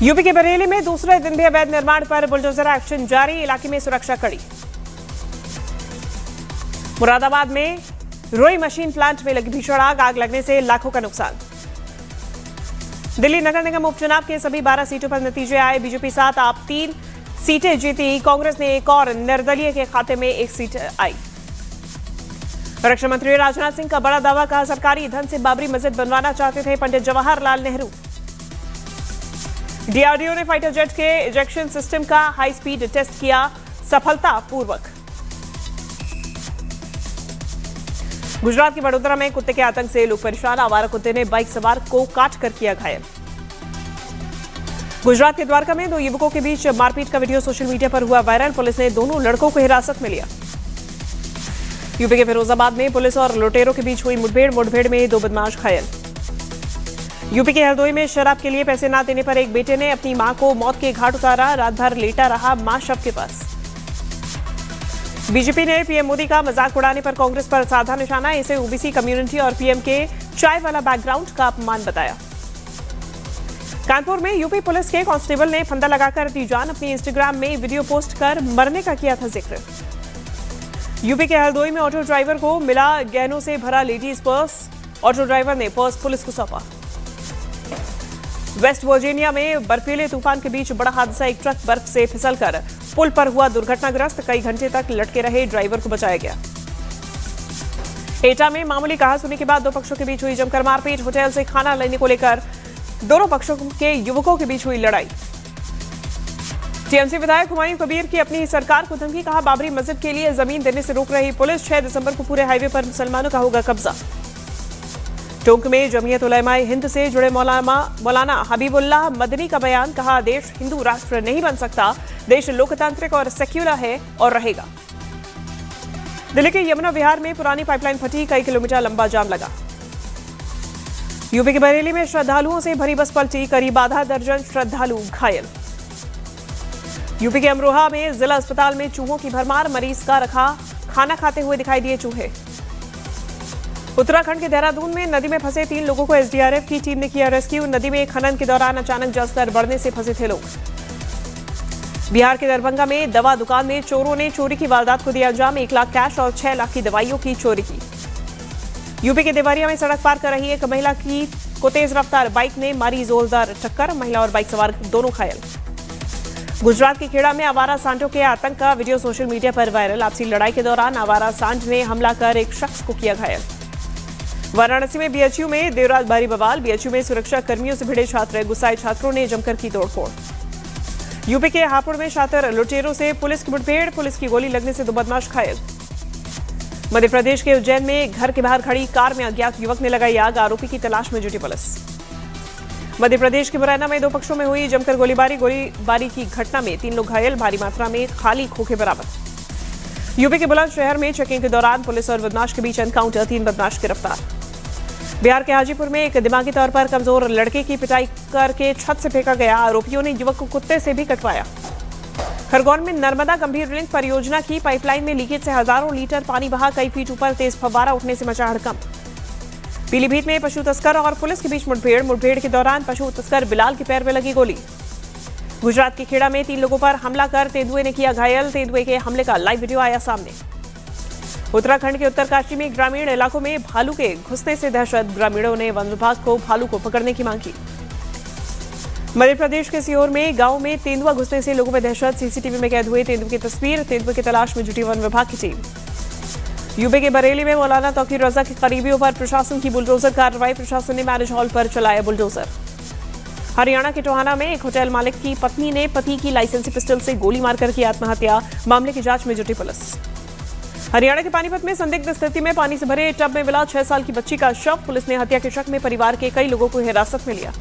UP के बरेली में दूसरे दिन भी अवैध निर्माण पर बुलडोजर एक्शन जारी, इलाके में सुरक्षा कड़ी। मुरादाबाद में रोई मशीन प्लांट में लगी भीषण आग लगने से लाखों का नुकसान। दिल्ली नगर निगम उपचुनाव के सभी 12 सीटों पर नतीजे आए, बीजेपी 7 आप 3 सीटें जीती, कांग्रेस ने एक और निर्दलीय के खाते में 1 सीट आई। रक्षा मंत्री राजनाथ सिंह का बड़ा दावा, कहा सरकारी धन से बाबरी मस्जिद बनवाना चाहते थे पंडित जवाहरलाल नेहरू। डीआरडीओ ने फाइटर जेट के इजेक्शन सिस्टम का हाई स्पीड टेस्ट किया सफलतापूर्वक। गुजरात के वडोदरा में कुत्ते के आतंक से लोग परेशान, आवारा कुत्ते ने बाइक सवार को काट कर किया घायल। गुजरात के द्वारका में 2 युवकों के बीच मारपीट का वीडियो सोशल मीडिया पर हुआ वायरल, पुलिस ने दोनों लड़कों को हिरासत में लिया। यूपी के फिरोजाबाद में पुलिस और लुटेरों के बीच हुई मुठभेड़ में 2 बदमाश घायल। यूपी के हरदोई में शराब के लिए पैसे ना देने पर एक बेटे ने अपनी मां को मौत के घाट उतारा, रात भर लेटा रहा मां शव के पास। बीजेपी ने पीएम मोदी का मजाक उड़ाने पर कांग्रेस पर साधा निशाना, इसे ओबीसी कम्युनिटी और पीएम के चाय वाला बैकग्राउंड का अपमान बताया। कानपुर में यूपी पुलिस के कांस्टेबल ने फंदा लगाकर दी जान, अपनी इंस्टाग्राम में वीडियो पोस्ट कर मरने का किया था जिक्र। यूपी के हरदोई में ऑटो ड्राइवर को मिला गहनों से भरा लेडीज पर्स, ऑटो ड्राइवर ने पर्स पुलिस को सौंपा। वेस्ट वर्जीनिया में बर्फीले तूफान के बीच बड़ा हादसा, एक ट्रक बर्फ से फिसलकर पुल पर हुआ दुर्घटनाग्रस्त, कई घंटे तक लटके रहे ड्राइवर को बचाया गया। एटा में मामूली कहासुनी के बाद 2 पक्षों के बीच हुई जमकर मारपीट, होटल से खाना लेने को लेकर दोनों पक्षों के युवकों के बीच हुई लड़ाई। टीएमसी विधायक हुमायूं कबीर की अपनी सरकार को धमकी, कहा बाबरी मस्जिद के लिए जमीन देने से रोक रही पुलिस, 6 दिसंबर को पूरे हाईवे पर मुसलमानों का होगा कब्जा। टोंक में जमीयत उलैमाए हिंद से जुड़े मौलाना हबीबुल्लाह मदनी का बयान, कहा देश हिंदू राष्ट्र नहीं बन सकता, देश लोकतांत्रिक और सेक्युलर है और रहेगा। दिल्ली के यमुना विहार में पुरानी पाइपलाइन फटी, कई किलोमीटर लंबा जाम लगा। यूपी के बरेली में श्रद्धालुओं से भरी बस पलटी, करीब आधा दर्जन श्रद्धालु घायल। यूपी के अमरोहा में जिला अस्पताल में चूहों की भरमार, मरीज का रखा खाना खाते हुए दिखाई दिए चूहे। उत्तराखंड के देहरादून में नदी में फंसे 3 लोगों को एसडीआरएफ की टीम ने किया रेस्क्यू, नदी में खनन के दौरान अचानक जलस्तर बढ़ने से फंसे थे लोग। बिहार के दरभंगा में दवा दुकान में चोरों ने चोरी की वारदात को दिया अंजाम, 1 लाख कैश और 6 लाख की दवाइयों की चोरी की। यूपी के देवरिया में सड़क पार कर रही एक महिला को तेज रफ्तार बाइक ने मारी जोरदार टक्कर, महिला और बाइक सवार दोनों घायल। गुजरात के खेड़ा में आवारा सांडों के आतंक का वीडियो सोशल मीडिया पर वायरल, आपसी लड़ाई के दौरान आवारा सांड ने हमला कर एक शख्स को किया घायल। वाराणसी में बीएचयू में देर रात भारी बवाल, बीएचयू में सुरक्षा कर्मियों से भिड़े छात्र, गुस्साए छात्रों ने जमकर की तोड़फोड़। यूपी के हापुड़ में छात्र लुटेरों से पुलिस की मुठभेड़, पुलिस की गोली लगने से 2 बदमाश घायल। मध्य प्रदेश के उज्जैन में घर के बाहर खड़ी कार में अज्ञात युवक ने लगाई आग, आरोपी की तलाश में जुटी पुलिस। मध्य प्रदेश के मुरैना में 2 पक्षों में हुई जमकर गोलीबारी की घटना में 3 लोग घायल, भारी मात्रा में खाली खोखे बरामद। यूपी के बुलंदशहर में चेकिंग के दौरान पुलिस और बदमाश के बीच एनकाउंटर, 3 बदमाश गिरफ्तार। बिहार के हाजीपुर में एक दिमागी तौर पर कमजोर लड़के की पिटाई करके छत से फेंका गया, आरोपियों ने युवक को कुत्ते से भी कटवाया। खरगोन में नर्मदा गंभीर लिंक परियोजना की पाइपलाइन में लीकेज से हजारों लीटर पानी बहा, कई फीट ऊपर तेज फव्वारा उठने से मचा हड़कंप। पीलीभीत में पशु तस्कर और पुलिस के बीच मुठभेड़ के दौरान पशु तस्कर बिलाल के पैर में लगी गोली। गुजरात के खेड़ा में 3 लोगों पर हमला कर तेंदुए ने किया घायल, तेंदुए के हमले का लाइव वीडियो आया सामने। उत्तराखंड के उत्तरकाशी में ग्रामीण इलाकों में भालू के घुसने से दहशत, ग्रामीणों ने वन विभाग को भालू को पकड़ने की मांग की। मध्य प्रदेश के सीहोर में गांव में तेंदुआ घुसने से लोगों में दहशत, सीसीटीवी में कैद हुए तेंदुए की तस्वीर, तेंदुए की तलाश में जुटी वन विभाग की टीम। यूपी के बरेली में मौलाना तौकीर रजा के करीबियों पर प्रशासन की बुलडोजर कार्रवाई, प्रशासन ने मैरिज हॉल पर चलाया बुलडोजर। हरियाणा के टोहाना में एक होटल मालिक की पत्नी ने पति की लाइसेंसी पिस्टल से गोली मारकर की आत्महत्या, मामले की जांच में जुटी पुलिस। हरियाणा के पानीपत में संदिग्ध स्थिति में पानी से भरे टब में मिला 6 साल की बच्ची का शव, पुलिस ने हत्या के शक में परिवार के कई लोगों को हिरासत में लिया।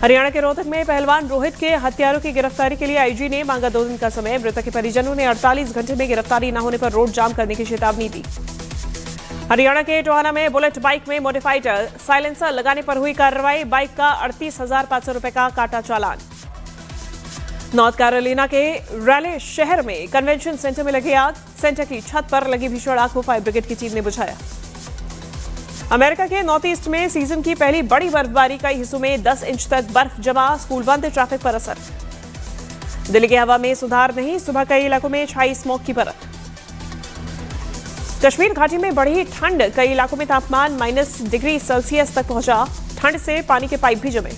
हरियाणा के रोहतक में पहलवान रोहित के हत्यारों की गिरफ्तारी के लिए आईजी ने मांगा 2 दिन का समय, मृतक के परिजनों ने 48 घंटे में गिरफ्तारी न होने पर रोड जाम करने की चेतावनी दी। हरियाणा के टोहाना में बुलेट बाइक में मॉडिफाइड साइलेंसर लगाने पर हुई कार्रवाई, बाइक का 38,500 रुपए का काटा चालान। नॉर्थ कैरोलिना के रैले शहर में कन्वेंशन सेंटर में लगी आग, सेंटर की छत पर लगी भीषण आग को फायर ब्रिगेड की टीम ने बुझाया। अमेरिका के नॉर्थ ईस्ट में सीजन की पहली बड़ी बर्फबारी, कई हिस्सों में 10 इंच तक बर्फ जमा, स्कूल बंद, ट्रैफिक पर असर। दिल्ली की हवा में सुधार नहीं, सुबह कई इलाकों में छाई स्मॉग की परत। कश्मीर घाटी में बढ़ी ठंड, कई इलाकों में तापमान -डिग्री तक पहुंचा, ठंड से पानी के पाइप भी जमे।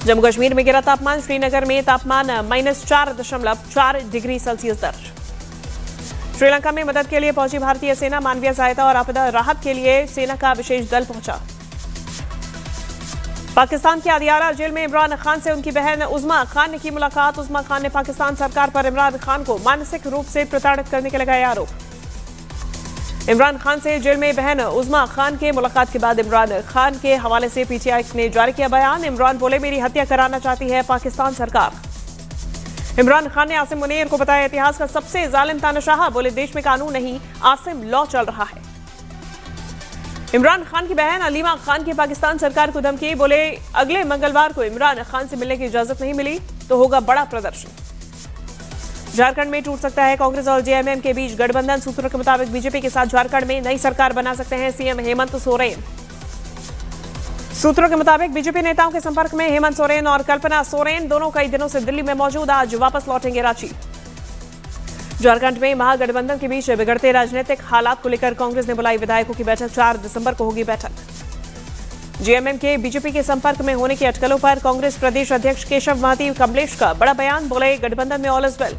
जम्मू कश्मीर में गिरा तापमान, श्रीनगर में तापमान -4.4 डिग्री सेल्सियस दर्ज। श्रीलंका में मदद के लिए पहुंची भारतीय सेना, मानवीय सहायता और आपदा राहत के लिए सेना का विशेष दल पहुंचा। पाकिस्तान के अदियाला जेल में इमरान खान से उनकी बहन उज़्मा खान ने की मुलाकात। उज़्मा खान ने पाकिस्तान सरकार पर इमरान खान को मानसिक रूप से प्रताड़ित करने के लगाए आरोप। इमरान खान से जेल में बहन उज़्मा खान के मुलाकात के बाद इमरान खान के हवाले से पीटीआई ने जारी किया बयान। इमरान बोले, मेरी हत्या कराना चाहती है पाकिस्तान सरकार। इमरान खान ने आसिम मुनीर को बताया इतिहास का सबसे जालिम तानाशाह, बोले देश में कानून नहीं, आसिम लॉ चल रहा है। इमरान खान की बहन अलीमा खान की पाकिस्तान सरकार को धमकी, बोले अगले मंगलवार को इमरान खान से मिलने की इजाजत नहीं मिली तो होगा बड़ा प्रदर्शन। झारखंड में टूट सकता है कांग्रेस और जेएमएम के बीच गठबंधन, सूत्रों के मुताबिक बीजेपी के साथ झारखंड में नई सरकार बना सकते हैं सीएम हेमंत सोरेन। सूत्रों के मुताबिक बीजेपी नेताओं के संपर्क में हेमंत सोरेन और कल्पना सोरेन दोनों कई दिनों से दिल्ली में मौजूद, आज वापस लौटेंगे रांची। झारखंड में महागठबंधन के बीच बिगड़ते राजनीतिक हालात को लेकर कांग्रेस ने बुलाई विधायकों की बैठक, 4 दिसंबर को होगी बैठक। जेएमएम के बीजेपी के संपर्क में होने की अटकलों पर कांग्रेस प्रदेश अध्यक्ष केशव महाती कमलेश का बड़ा बयान, बोले गठबंधन में ऑल इज वेल।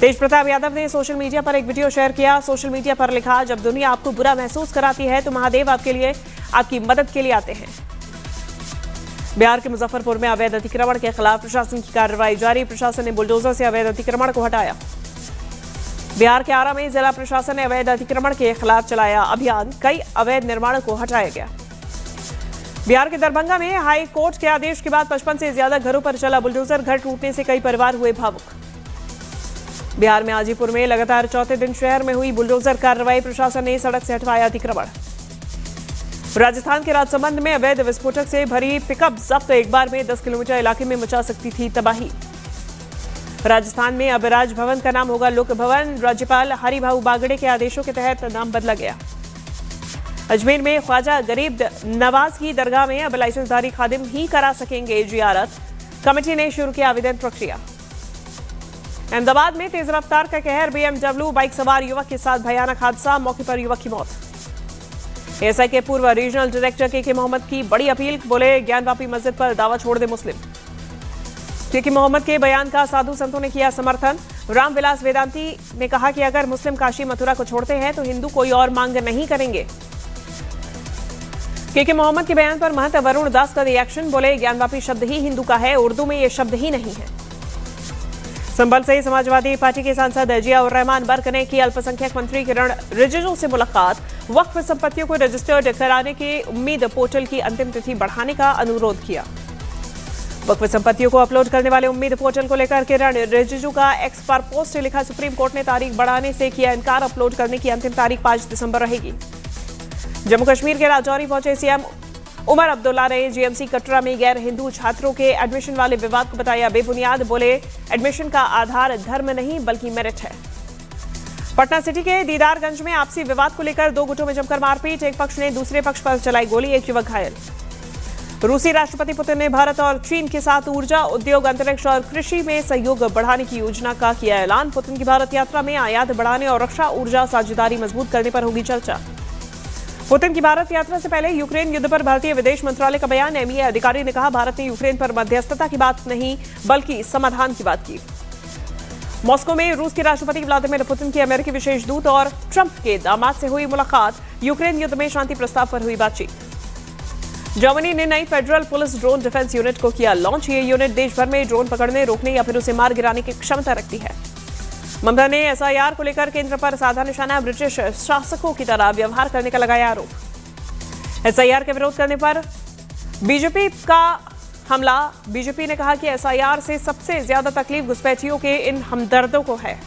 तेज प्रताप यादव ने सोशल मीडिया पर एक वीडियो शेयर किया। सोशल मीडिया पर लिखा, जब दुनिया आपको बुरा महसूस कराती है तो महादेव आपकी मदद के लिए आते हैं। बिहार के मुजफ्फरपुर में अवैध अतिक्रमण के खिलाफ प्रशासन की कार्रवाई जारी, प्रशासन ने बुलडोजर से अवैध अतिक्रमण को हटाया। बिहार के आरा में जिला प्रशासन ने अवैध अतिक्रमण के खिलाफ चलाया अभियान, कई अवैध निर्माणों को हटाया गया। बिहार के दरभंगा में हाई कोर्ट के आदेश के बाद 55 से ज्यादा घरों पर चला बुलडोजर, घर टूटने से कई परिवार हुए भावुक। बिहार में हाजीपुर में लगातार चौथे दिन शहर में हुई बुलडोजर कार्रवाई, प्रशासन ने सड़क से हटवाया अतिक्रमण। राजस्थान के राजसमंद में अवैध विस्फोटक से भरी पिकअप जब्त, एक बार में 10 किलोमीटर इलाके में मचा सकती थी तबाही। राजस्थान में अब राजभवन का नाम होगा लोक भवन, राज्यपाल हरिभाऊ बागड़े के आदेशों के तहत नाम बदला गया। अजमेर में ख्वाजा गरीब नवाज की दरगाह में अब लाइसेंसधारी खादिम ही करा सकेंगे जियारत, कमेटी ने शुरू किया आवेदन प्रक्रिया। अहमदाबाद में तेज रफ्तार का कहर, बीएमडब्ल्यू बाइक सवार युवक के साथ भयानक हादसा, मौके पर युवक की मौत। एएसआई के पूर्व रीजनल डायरेक्टर के मोहम्मद की बड़ी अपील, बोले ज्ञानवापी मस्जिद पर दावा छोड़ दे मुस्लिम। के मोहम्मद के बयान का साधु संतों ने किया समर्थन। रामविलास वेदांती ने कहा कि अगर मुस्लिम काशी मथुरा को छोड़ते हैं तो हिंदू कोई और मांग नहीं करेंगे। के मोहम्मद के बयान पर महंत वरुण दास का रिएक्शन, बोले ज्ञानवापी शब्द ही हिंदू का है, उर्दू में यह शब्द ही नहीं है। संभल से समाजवादी पार्टी के सांसद जियाउर रहमान बर्क ने की अल्पसंख्यक मंत्री किरण रिजिजू से मुलाकात, वक्फ संपत्तियों को रजिस्टर्ड कराने के उम्मीद पोर्टल की अंतिम तिथि बढ़ाने का अनुरोध किया। वक्फ संपत्तियों को अपलोड करने वाले उम्मीद पोर्टल को लेकर किरण रिजिजू का एक्स पर पोस्ट लिखा, सुप्रीम कोर्ट ने तारीख बढ़ाने से किया इनकार, अपलोड करने की अंतिम तारीख 5 दिसंबर रहेगी। जम्मू कश्मीर के राजौरी पहुंचे सीएम उमर अब्दुल्ला ने जीएमसी कटरा में गैर हिंदू छात्रों के एडमिशन वाले विवाद को बताया बेबुनियाद, बोले एडमिशन का आधार धर्म नहीं बल्कि मेरिट है। पटना सिटी के दीदारगंज में आपसी विवाद को लेकर 2 गुटों में जमकर मारपीट, एक पक्ष ने दूसरे पक्ष पर चलाई गोली, एक युवक घायल। रूसी राष्ट्रपति पुतिन ने भारत और चीन के साथ ऊर्जा, उद्योग, अंतरिक्ष और कृषि में सहयोग बढ़ाने की योजना का किया ऐलान। पुतिन की भारत यात्रा में आयात बढ़ाने और रक्षा ऊर्जा साझेदारी मजबूत करने पर होगी चर्चा। पुतिन की भारत यात्रा से पहले यूक्रेन युद्ध पर भारतीय विदेश मंत्रालय का बयान, एमईए अधिकारी ने कहा भारत ने यूक्रेन पर मध्यस्थता की बात नहीं बल्कि समाधान की बात की। मॉस्को में रूस के राष्ट्रपति व्लादिमीर पुतिन के अमेरिकी विशेष दूत और ट्रंप के दामाद से हुई मुलाकात, यूक्रेन युद्ध में शांति प्रस्ताव पर हुई बातचीत। जर्मनी ने नई federal police drone defence unit को किया लॉन्च, ये यूनिट देश भर में ड्रोन पकड़ने, रोकने या फिर उसे मार गिराने की क्षमता रखती है। ममता ने एसआईआर को लेकर केंद्र पर साधा निशाना, ब्रिटिश शासकों की तरह व्यवहार करने का लगाया आरोप। एसआईआर के विरोध करने पर बीजेपी का हमला, बीजेपी ने कहा कि एसआईआर से सबसे ज्यादा तकलीफ घुसपैठियों के इन हमदर्दों को है।